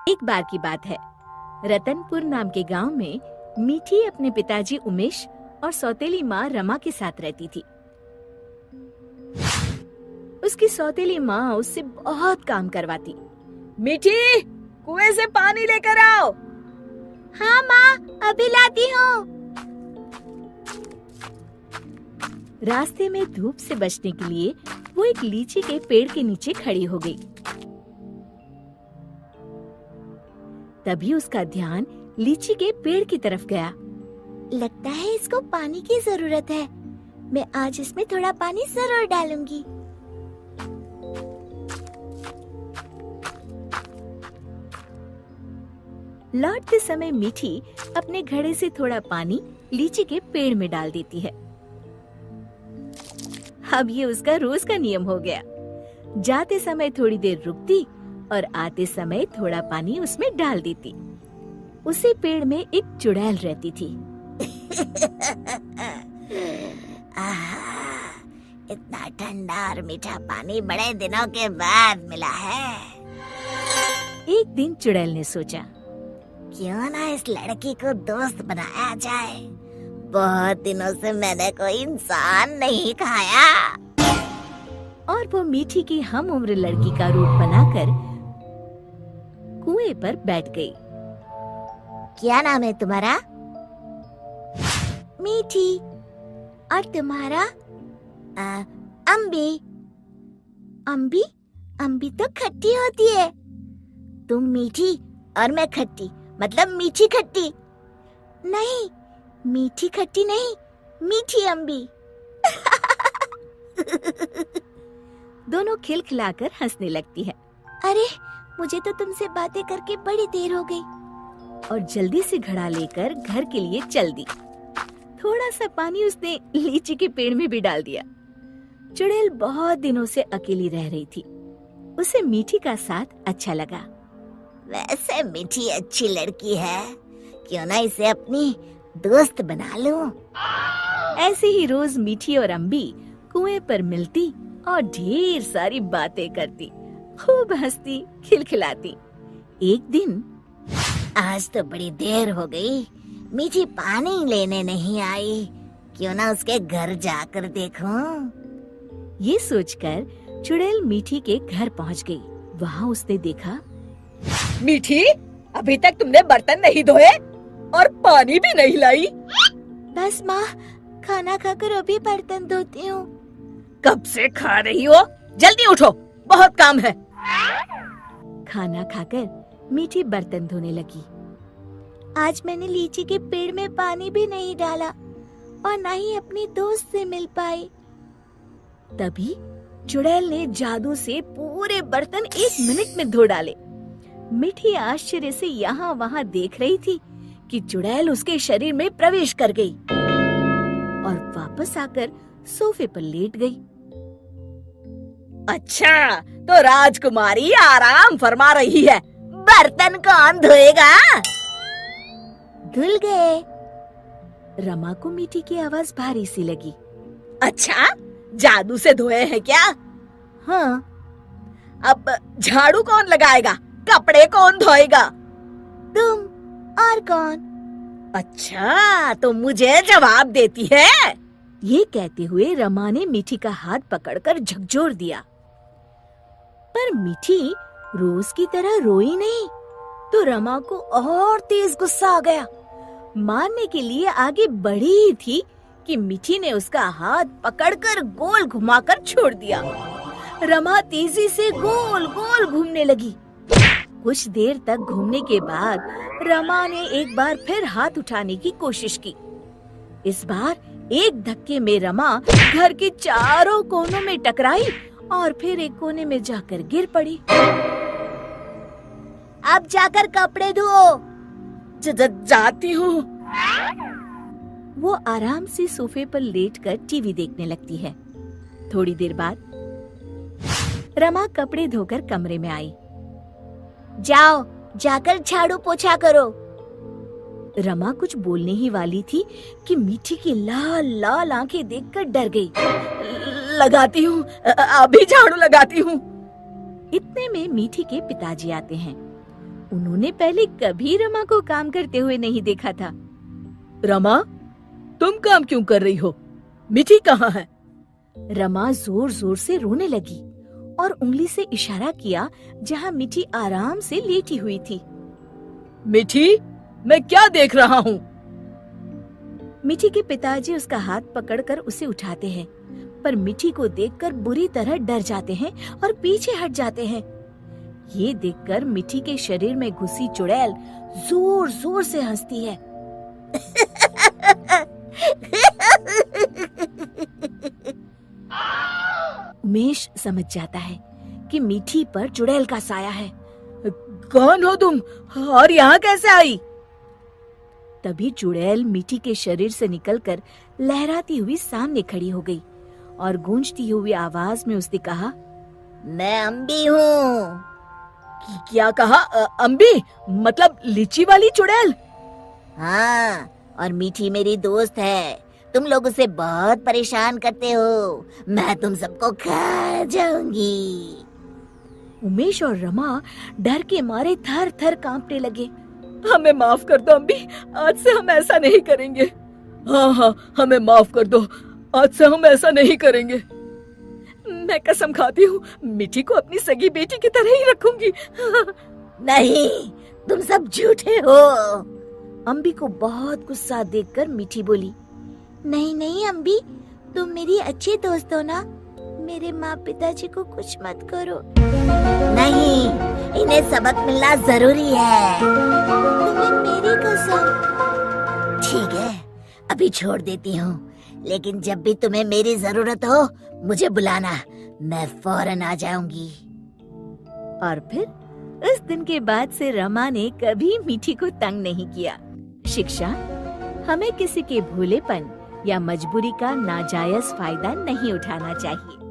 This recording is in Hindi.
एक बार की बात है, रतनपुर नाम के गांव में मीठी अपने पिताजी उमेश और सौतेली माँ रमा के साथ रहती थी। उसकी सौतेली माँ उससे बहुत काम करवाती। मीठी, कुएं से पानी लेकर आओ। हाँ माँ, अभी लाती हूँ। रास्ते में धूप से बचने के लिए वो एक लीची के पेड़ के नीचे खड़ी हो गई। तभी उसका ध्यान लीची के पेड़ की तरफ गया। लगता है इसको पानी की जरूरत है। मैं आज इसमें थोड़ा पानी जरूर डालूंगी। लौटते समय मीठी अपने घड़े से थोड़ा पानी लीची के पेड़ में डाल देती है। अब ये उसका रोज का नियम हो गया। जाते समय थोड़ी देर रुकती और आते समय थोड़ा पानी उसमें डाल देती। उसी पेड़ में एक चुड़ैल रहती थी। इतना ठंडा और मीठा पानी बड़े दिनों के बाद मिला है। एक दिन चुड़ैल ने सोचा, क्यों ना इस लड़की को दोस्त बनाया जाए। बहुत दिनों से मैंने कोई इंसान नहीं खाया। और वो मीठी की हम उम्र लड़की का रूप बनाकर कुएं पर बैठ गई। क्या नाम है तुम्हारा? मीठी। और तुम्हारा? अम्बी। अम्बी? अम्बी तो खट्टी होती है। तुम मीठी और मैं खट्टी, मतलब मीठी खट्टी। नहीं, मीठी खट्टी नहीं, मीठी अम्बी। दोनों खिलखिलाकर हंसने लगती है। अरे, मुझे तो तुमसे बातें करके बड़ी देर हो गई। और जल्दी से घड़ा लेकर घर के लिए चल दी। थोड़ा सा पानी उसने लीची के पेड़ में भी डाल दिया। चुड़ैल बहुत दिनों से अकेली रह रही थी। उसे मीठी का साथ अच्छा लगा। वैसे मीठी अच्छी लड़की है, क्यों ना इसे अपनी दोस्त बना लूं। ऐसे ही रोज मीठी और अम्बी कुएं पर मिलती और ढेर सारी बातें करती, खूब हंसती खिलखिलाती। एक दिन, आज तो बड़ी देर हो गई, मीठी पानी लेने नहीं आई। क्यों ना उसके घर जाकर देखूं। ये सोचकर चुड़ैल मीठी के घर पहुंच गई। वहाँ उसने देखा, मीठी, अभी तक तुमने बर्तन नहीं धोए और पानी भी नहीं लाई। बस माँ, खाना खाकर अभी बर्तन धोती हूँ। कब से खा रही हो? जल्दी उठो, बहुत काम है। खाना खाकर मीठी बर्तन धोने लगी। आज मैंने लीची के पेड़ में पानी भी नहीं डाला और न ही अपनी दोस्त से मिल पाई। तभी चुड़ैल ने जादू से पूरे बर्तन 1 मिनट में धो डाले। मीठी आश्चर्य से यहाँ वहाँ देख रही थी कि चुड़ैल उसके शरीर में प्रवेश कर गई और वापस आकर सोफे पर लेट गई। अच्छा, तो राजकुमारी आराम फरमा रही है। बर्तन कौन धोएगा? धुल गए। रमा को मीठी की आवाज भारी सी लगी। अच्छा, जादू से धोए हैं क्या? हाँ। अब झाड़ू कौन लगाएगा? कपड़े कौन धोएगा? तुम। और कौन? अच्छा, तो मुझे जवाब देती है। ये कहते हुए रमा ने मीठी का हाथ पकड़कर झकझोर दिया। पर मीठी रोज की तरह रोई नहीं, तो रमा को और तेज गुस्सा आ गया। मारने के लिए आगे बढ़ी ही थी कि मीठी ने उसका हाथ पकड़कर गोल घुमाकर छोड़ दिया। रमा तेजी से गोल गोल घूमने लगी। कुछ देर तक घूमने के बाद रमा ने एक बार फिर हाथ उठाने की कोशिश की। इस बार एक धक्के में रमा घर के चारों कोनों में टकराई और फिर एक कोने में जाकर गिर पड़ी। अब जाकर कपड़े धो। जाती हूँ। वो आराम से सोफे पर लेटकर टीवी देखने लगती है। थोड़ी देर बाद रमा कपड़े धोकर कमरे में आई। जाओ, जाकर झाड़ू पोछा करो। रमा कुछ बोलने ही वाली थी कि मीठी की लाल लाल आंखें देखकर डर गई। लगाती हूँ, अभी झाड़ू लगाती हूँ। इतने में मीठी के पिताजी आते हैं। उन्होंने पहले कभी रमा को काम करते हुए नहीं देखा था। रमा, तुम काम क्यों कर रही हो? मीठी कहाँ है? रमा जोर जोर से रोने लगी और उंगली से इशारा किया जहाँ मीठी आराम से लेटी हुई थी। मीठी, मैं क्या देख रहा हूँ? मीठी के पिताजी उसका हाथ पकड़कर उसे उठाते हैं, पर मीठी को देखकर बुरी तरह डर जाते हैं और पीछे हट जाते हैं। ये देखकर मीठी के शरीर में घुसी चुड़ैल जोर जोर से हंसती है। उमेश समझ जाता है कि मीठी पर चुड़ैल का साया है। कौन हो तुम और यहाँ कैसे आई? तभी चुड़ैल मीठी के शरीर से निकलकर लहराती हुई सामने खड़ी हो गई और गूंजती हुई आवाज में उसने कहा, मैं अम्बी हूँ। क्या कहा? अम्बी मतलब लीची वाली चुड़ैल? हाँ, और मीठी मेरी दोस्त है। तुम लोग उसे बहुत परेशान करते हो। मैं तुम सबको खा जाऊंगी। उमेश और रमा डर के मारे थर थर कांपने लगे। हमें माफ कर दो अम्बी, आज से हम ऐसा नहीं करेंगे। हाँ हाँ, हमें माफ कर दो, आज से हम ऐसा नहीं करेंगे। मैं कसम खाती हूँ मीठी को अपनी सगी बेटी की तरह ही रखूंगी। नहीं, तुम सब झूठे हो। अम्बी को बहुत गुस्सा देखकर मीठी बोली, नहीं नहीं अम्बी, तुम मेरी अच्छी दोस्त हो ना। मेरे माँ पिताजी को कुछ मत करो। नहीं, इन्हें सबक मिलना जरूरी है। तुम्हें मेरी कसम। ठीक है, अभी छोड़ देती हूँ, लेकिन जब भी तुम्हें मेरी जरूरत हो मुझे बुलाना, मैं फौरन आ जाऊंगी। और फिर उस दिन के बाद से रमा ने कभी मीठी को तंग नहीं किया। शिक्षा: हमें किसी के भोलेपन या मजबूरी का नाजायज फायदा नहीं उठाना चाहिए।